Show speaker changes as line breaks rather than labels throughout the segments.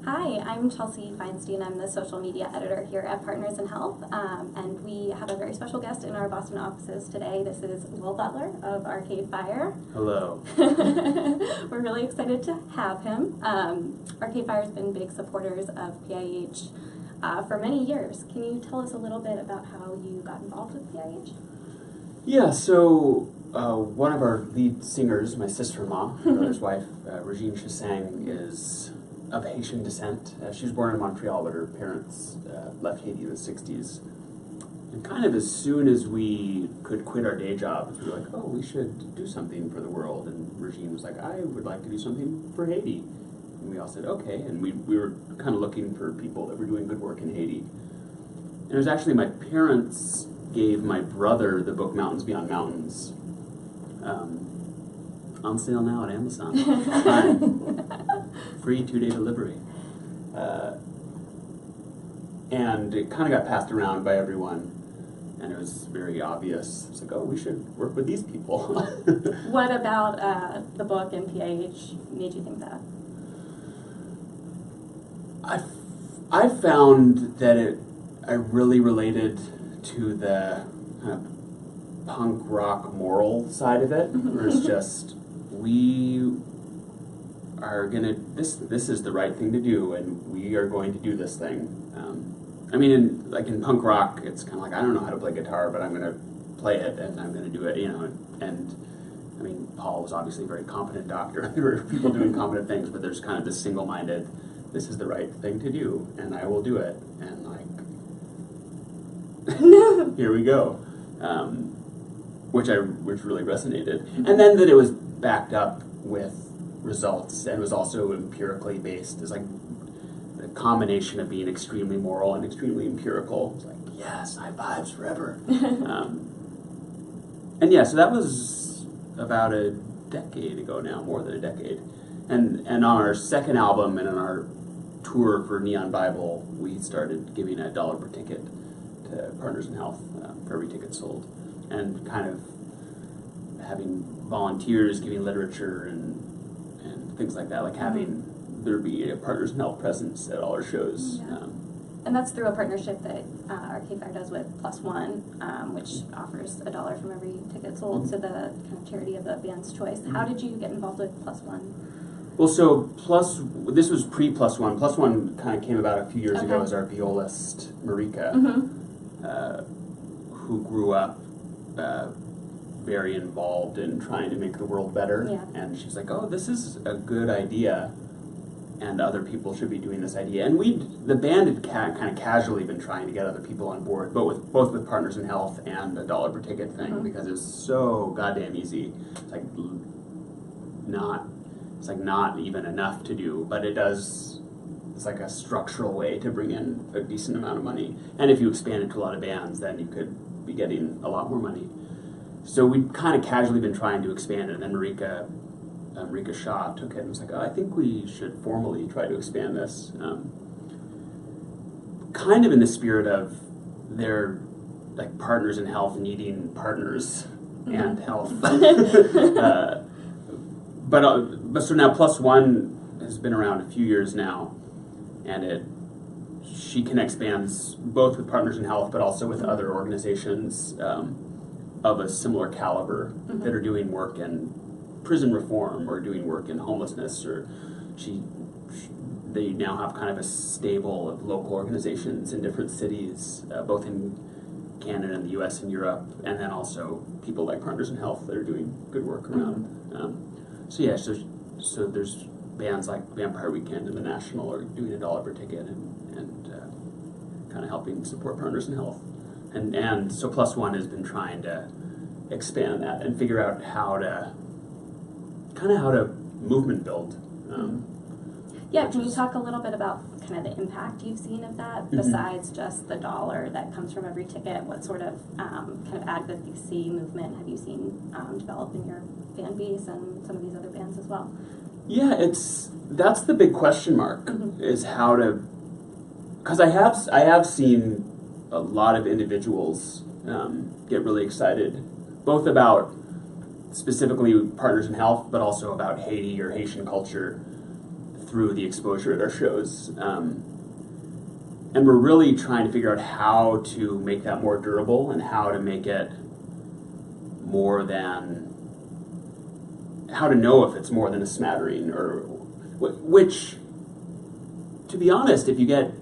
Hi, I'm Chelsea Feinstein. I'm the social media editor here at Partners in Health, and we have a very special guest in our Boston offices today. This is Will Butler of Arcade Fire.
Hello.
We're really excited to have him. Arcade Fire has been big supporters of PIH for many years. Can you tell us a little bit about how you got involved with PIH?
Yeah, so one of our lead singers, my sister-in-law, my brother's wife, Regine Chasang, is of Haitian descent. She was born in Montreal, but her parents left Haiti in the 60s. And kind of as soon as we could quit our day jobs, we were like, oh, we should do something for the world. And Regine was like, I would like to do something for Haiti. And we all said, okay. And we were kind of looking for people that were doing good work in Haiti. And it was actually my parents gave my brother the book Mountains Beyond Mountains. On sale now at Amazon. Free 2-day delivery. And it kind of got passed around by everyone, and it was very obvious. It's like, oh, we should work with these people.
What about the book and PIH made you think that?
I found that I really related to the kind of punk rock moral side of it, where it's just, we are gonna, this is the right thing to do, and we are going to do this thing. I mean, in punk rock, it's kind of like, I don't know how to play guitar, but I'm gonna play it, and I'm gonna do it, you know, and I mean, Paul was obviously a very competent doctor. There were people doing competent things, but there's kind of this single-minded, this is the right thing to do, and I will do it, and like, here we go, which really resonated. And then that it was backed up with results and was also empirically based. It's like the combination of being extremely moral and extremely empirical. It's like, yes, high fives forever. And yeah, so that was about a decade ago now, more than a decade. And on our second album and on our tour for Neon Bible, we started giving $1 per ticket to Partners in Health for every ticket sold, and kind of having volunteers giving literature and things like that, like having there be a Partners in Health presence at all our shows.
Yeah. And that's through a partnership that Arcade Fire does with PlusOne, which offers $1 from every ticket sold to the kind of charity of the band's choice. How did you get involved with PlusOne?
Well, so this was pre-PlusOne. PlusOne kind of came about a few years ago as our violist, Marika, who grew up very involved in trying to make the world better.
Yeah.
And she's like, oh, this is a good idea, and other people should be doing this idea. And the band had kind of casually been trying to get other people on board, both with Partners in Health and the $1 per ticket thing, because it's so goddamn easy. It's like not even enough to do, but it does. It's like a structural way to bring in a decent amount of money. And if you expand it to a lot of bands, then you could be getting a lot more money. So we'd kind of casually been trying to expand it, and then Marika Shaw took it and was like, oh, I think we should formally try to expand this. Kind of in the spirit of their like Partners in Health needing partners and health. But so now PlusOne has been around a few years now, and she connects bands both with Partners in Health, but also with other organizations of a similar caliber that are doing work in prison reform or doing work in homelessness. Or they now have kind of a stable of local organizations in different cities, both in Canada and the U.S. and Europe, and then also people like Partners in Health that are doing good work around. So there's bands like Vampire Weekend and The National are doing $1 per ticket and kind of helping support Partners in Health. And so PlusOne has been trying to expand that and figure out how to movement build.
Yeah, can you talk a little bit about kind of the impact you've seen of that, besides just the $1 that comes from every ticket? What sort of kind of advocacy movement have you seen develop in your fan base and some of these other bands as well?
Yeah, that's the big question mark, is how to, because I have seen a lot of individuals get really excited, both about specifically Partners in Health, but also about Haiti or Haitian culture, through the exposure at our shows. And we're really trying to figure out how to make that more durable and how to make it more than, how to know if it's more than a smattering, or which, to be honest, even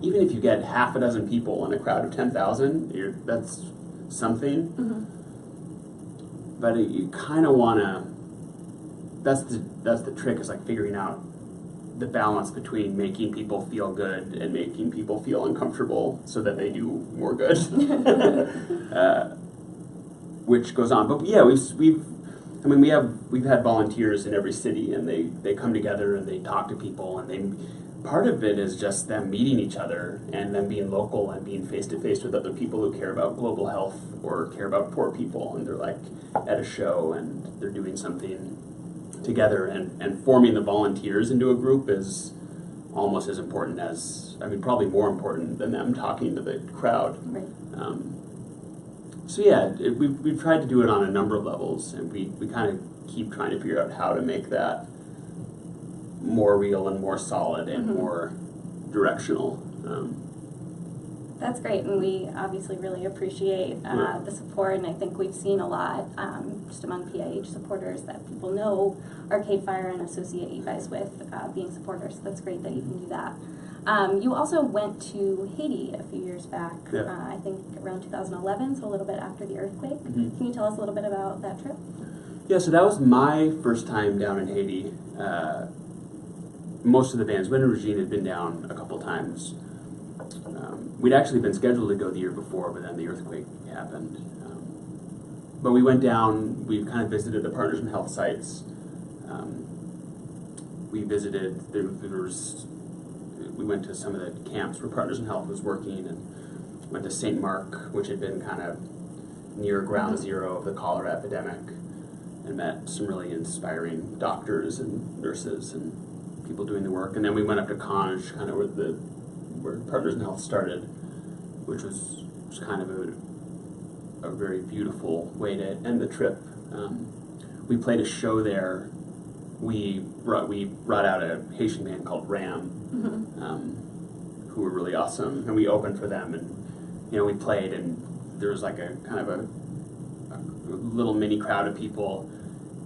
if you get half a dozen people in a crowd of 10,000, that's something.
Mm-hmm.
But you kind of want to, that's the trick, is like figuring out the balance between making people feel good and making people feel uncomfortable so that they do more good. Which goes on. But yeah, we've had volunteers in every city, and they come together and they talk to people, and part of it is just them meeting each other and them being local and being face to face with other people who care about global health or care about poor people, and they're like at a show and they're doing something together, and forming the volunteers into a group is almost as important as, probably more important than them talking to the crowd.
Right.
So yeah, we've tried to do it on a number of levels, and we kind of keep trying to figure out how to make that more real and more solid and
mm-hmm.
more directional.
That's great, and we obviously really appreciate the support, and I think we've seen a lot just among PIH supporters that people know Arcade Fire and associate you guys with being supporters, so that's great that you can do that. You also went to Haiti a few years back, I think around 2011, so a little bit after the earthquake.
Mm-hmm.
Can you tell us a little bit about that trip?
Yeah, so that was my first time down in Haiti. Most of the bands, Win and Regine, had been down a couple times. We'd actually been scheduled to go the year before, but then the earthquake happened. But we went down, we kind of visited the Partners in Health sites. We visited, we went to some of the camps where Partners in Health was working, and went to St. Mark, which had been kind of near ground zero of the cholera epidemic, and met some really inspiring doctors and nurses and people doing the work. And then we went up to Conge, kind of where Partners in Health started, which was kind of a very beautiful way to end the trip. We played a show there. We brought out a Haitian band called Ram,
Mm-hmm.
who were really awesome, and we opened for them. And we played, and there was like a kind of a little mini crowd of people,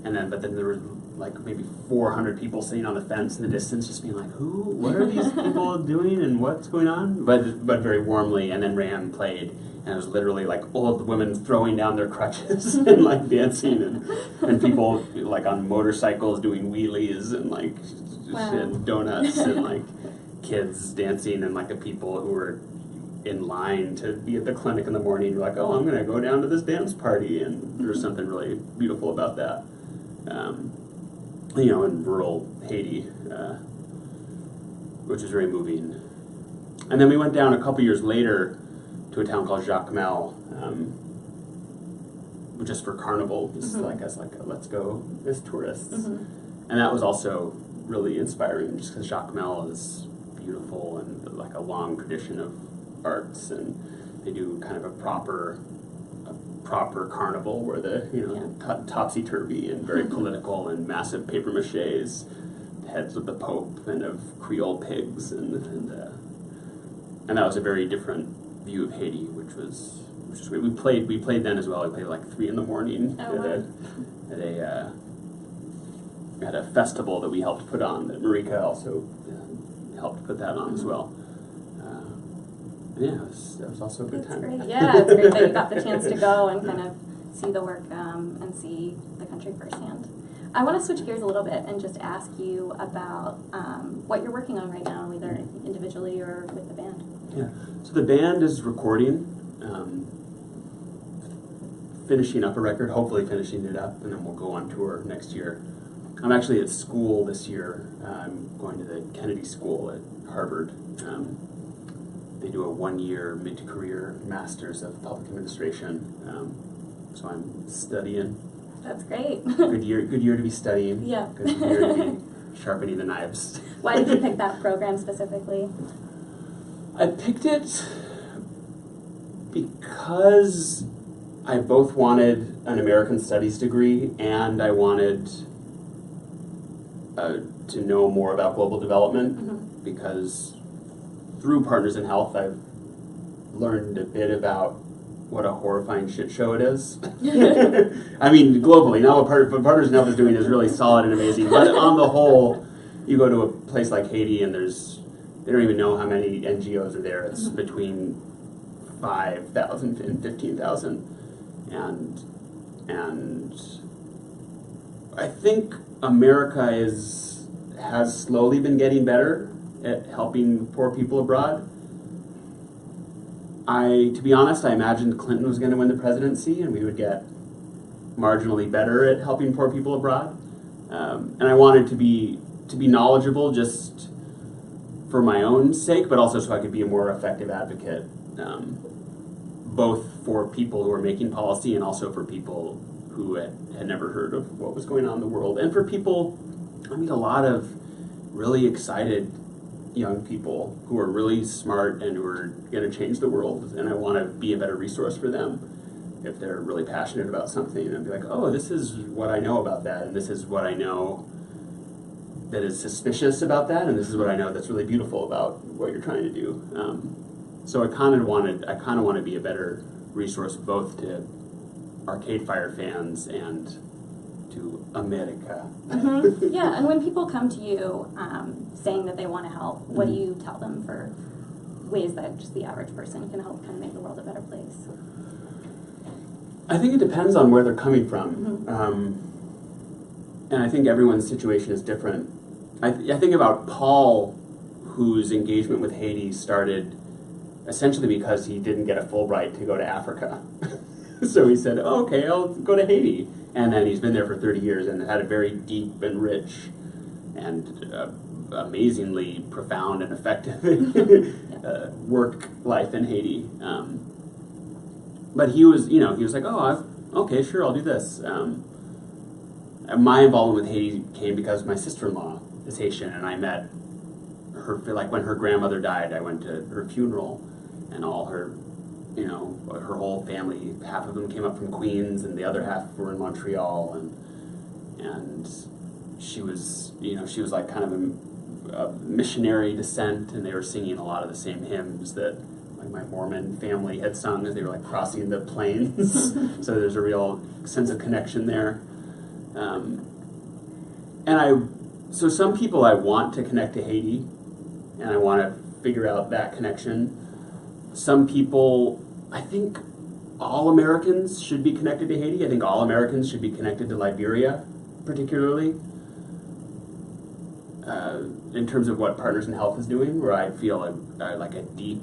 but then there were like maybe 400 people sitting on the fence in the distance, just being like, what are these people doing and what's going on? But very warmly. And then Ram played, and it was literally like old women throwing down their crutches and like dancing, and people like on motorcycles doing wheelies and like and donuts, and like kids dancing, and like the people who were in line to be at the clinic in the morning were like, oh, I'm gonna go down to this dance party, and there's something really beautiful about that. In rural Haiti, which is very moving. And then we went down a couple years later to a town called Jacmel, just for carnival, just mm-hmm. Let's go as tourists.
Mm-hmm.
And that was also really inspiring, just because Jacmel is beautiful and like a long tradition of arts, and they do kind of a proper carnival where topsy-turvy and very political, and massive paper maches, heads of the Pope and of Creole pigs, and that was a very different view of Haiti, which was great. We played then as well. We played like 3 a.m. at a festival that we helped put on, that Marika also helped put that on as well. That was also a good time.
Great. Yeah, it's great that you got the chance to go and kind of see the work and see the country firsthand. I want to switch gears a little bit and just ask you about what you're working on right now, either individually or with the band.
Yeah, so the band is recording, finishing up a record, hopefully finishing it up, and then we'll go on tour next year. I'm actually at school this year. I'm going to the Kennedy School at Harvard. They do a 1-year mid-career Master's of Public Administration, so I'm studying.
That's great.
Good year to be studying.
Yeah.
Good year to be sharpening the knives.
Why did you pick that program specifically?
I picked it because I both wanted an American Studies degree, and I wanted a to know more about global development because through Partners in Health, I've learned a bit about what a horrifying shit show it is. I mean, globally, now what Partners in Health is doing is really solid and amazing, but on the whole, you go to a place like Haiti and they don't even know how many NGOs are there. It's between 5,000 and 15,000. And I think America has slowly been getting better at helping poor people abroad. To be honest, I imagined Clinton was going to win the presidency and we would get marginally better at helping poor people abroad. And I wanted to be knowledgeable just for my own sake, but also so I could be a more effective advocate, both for people who are making policy and also for people who had never heard of what was going on in the world. And for people, I meet a lot of really excited young people who are really smart and who are going to change the world, and I want to be a better resource for them if they're really passionate about something, and be like, oh, this is what I know about that, and this is what I know that is suspicious about that, and this is what I know that's really beautiful about what you're trying to do. So I kind of want to be a better resource both to Arcade Fire fans and to America.
Yeah, and when people come to you saying that they want to help, what do you tell them for ways that just the average person can help kind of make the world a better place?
I think it depends on where they're coming from. And I think everyone's situation is different. I think about Paul, whose engagement with Haiti started essentially because he didn't get a Fulbright to go to Africa. So he said, oh, okay, I'll go to Haiti. And then he's been there for 30 years and had a very deep and rich and amazingly profound and effective work life in Haiti. But he was like, oh, okay, sure, I'll do this. My involvement with Haiti came because my sister-in-law is Haitian, and I met her, like when her grandmother died, I went to her funeral, and all her, her whole family, half of them came up from Queens, and the other half were in Montreal, and she was like kind of a missionary descent, and they were singing a lot of the same hymns that like my Mormon family had sung as they were like crossing the plains. So there's a real sense of connection there. So some people I want to connect to Haiti, and I want to figure out that connection. Some people, I think all Americans should be connected to Haiti. I think all Americans should be connected to Liberia, particularly, in terms of what Partners in Health is doing, where I feel like a deep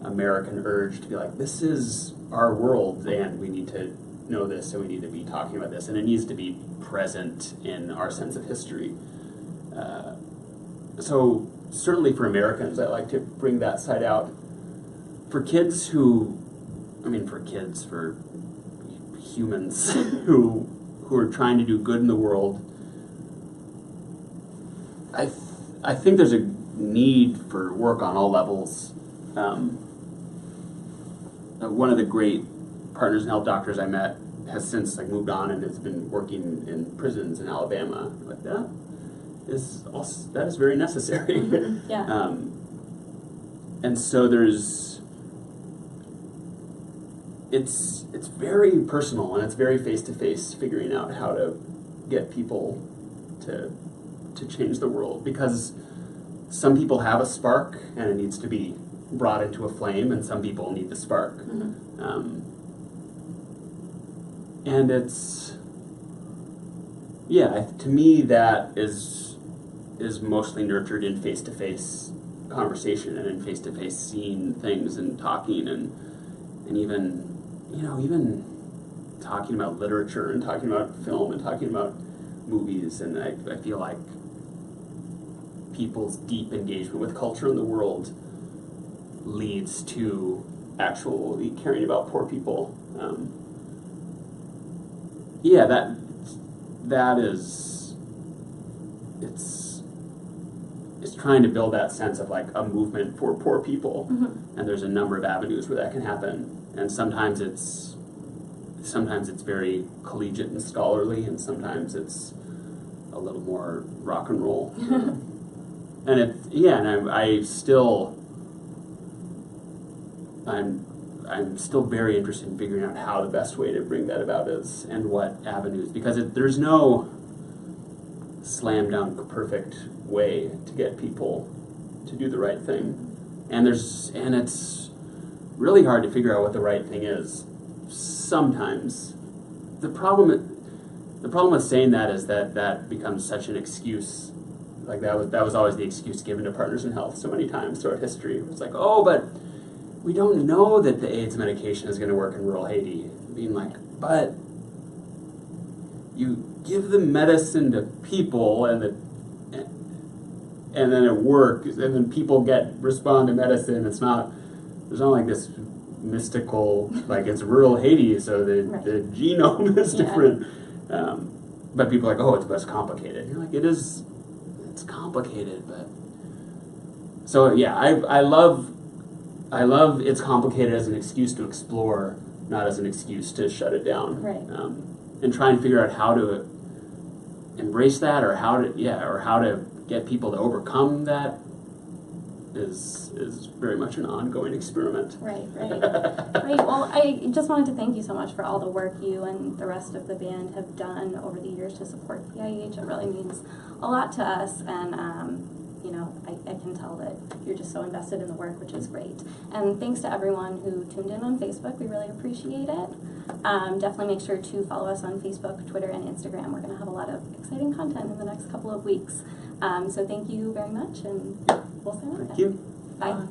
American urge to be like, this is our world, and we need to know this, and we need to be talking about this, and it needs to be present in our sense of history. So certainly for Americans, I like to bring that side out. For humans who are trying to do good in the world, I think there's a need for work on all levels. One of the great Partners in Health doctors I met has since moved on and has been working in prisons in Alabama. Like that is very necessary.
Yeah.
And so it's very personal and it's very face-to-face, figuring out how to get people to change the world, because some people have a spark and it needs to be brought into a flame, and some people need the spark. And to me that is mostly nurtured in face-to-face conversation and in face-to-face seeing things and talking and even talking about literature and talking about film and talking about movies. And I feel like people's deep engagement with culture in the world leads to actually caring about poor people. That is, it's trying to build that sense of like a movement for poor people, and there's a number of avenues where that can happen. And sometimes it's very collegiate and scholarly, and sometimes it's a little more rock and roll. And I'm still very interested in figuring out how the best way to bring that about is, and what avenues, because there's no slam dunk perfect way to get people to do the right thing, and it's really hard to figure out what the right thing is. Sometimes the problem with saying that is that becomes such an excuse. Like that was always the excuse given to Partners in Health so many times throughout history. It's like, oh, but we don't know that the AIDS medication is going to work in rural Haiti. Being like, but you give the medicine to people, and then it works, and then people respond to medicine. There's not like this mystical, like it's rural Haiti, so the genome is different. But people are like, oh, it's less complicated. And you're like, it is. It's complicated, but so yeah, I love it's complicated as an excuse to explore, not as an excuse to shut it down.
Right.
And try and figure out how to embrace that, or how to get people to overcome that is very much an ongoing experiment.
Right. Right. Well, I just wanted to thank you so much for all the work you and the rest of the band have done over the years to support PIH. It really means a lot to us, and I can tell that you're just so invested in the work, which is great. And thanks to everyone who tuned in on Facebook. We really appreciate it. Definitely make sure to follow us on Facebook, Twitter, and Instagram. We're going to have a lot of exciting content in the next couple of weeks. So thank you very much, and we'll see you next time.
Thank you.
Bye.